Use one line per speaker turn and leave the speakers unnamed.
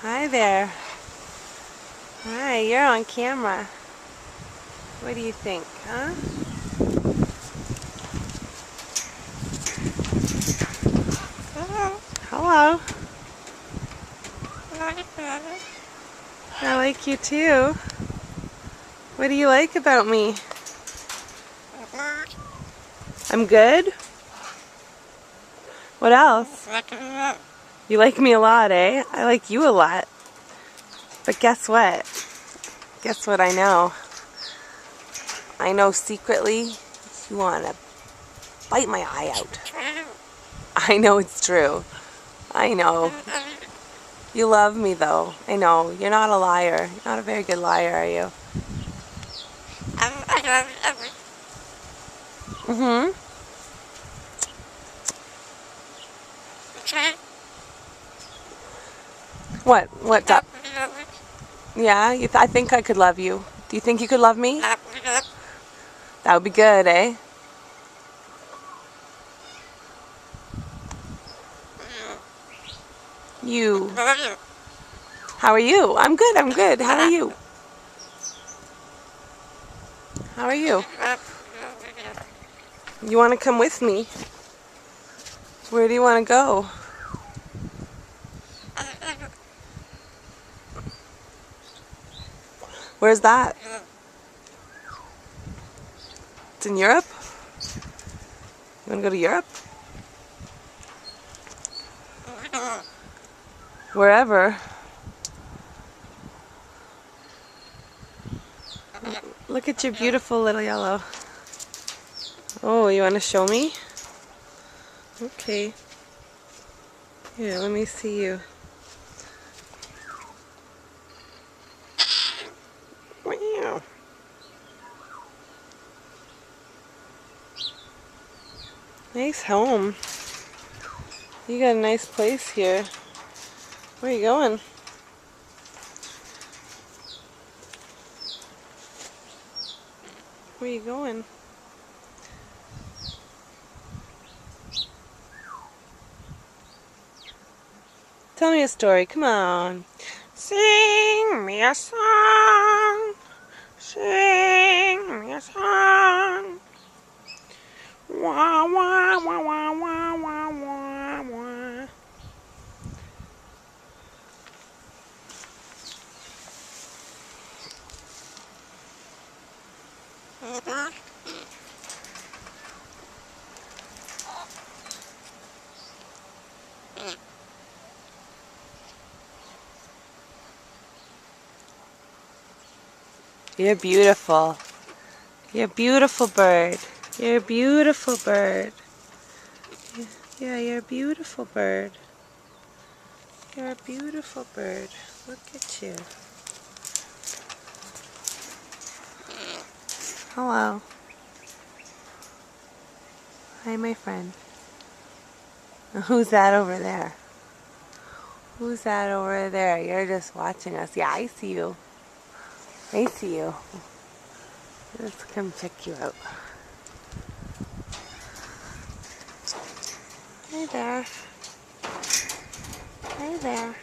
Hi there. Hi, you're on camera. What do you think, huh? Hello. I like you too. What do you like about me? I'm good? What else? You like me a lot, eh? I like you a lot. But guess what? Guess what I know? I know secretly you want to bite my eye out. I know it's true. I know. You love me though. I know. You're not a liar. You're not a very good liar, are you? Mm-hmm. What? What? Yeah? I think I could love you. Do you think you could love me? That would be good, eh? You. How are you? I'm good. I'm good. How are you? How are you? You want to come with me? Where do you want to go? Where's that? It's in Europe? You want to go to Europe? Wherever. Look at your beautiful little yellow. Oh, you want to show me? Okay. Here, let me see you. Wow. Nice home. You got a nice place here. Where are you going? Where are you going? Tell me a story. Come on. Sing me a song. Sing me a song. Wah, wah, wah, wah, wah, wah, wah, wah. You're beautiful. You're a beautiful bird. You're a beautiful bird. Yeah, you're a beautiful bird. You're a beautiful bird. Look at you. Hello. Hi, my friend. Who's that over there? Who's that over there? You're just watching us. Yeah, I see you. I see you. Let's come check you out. Hi there. Hi there.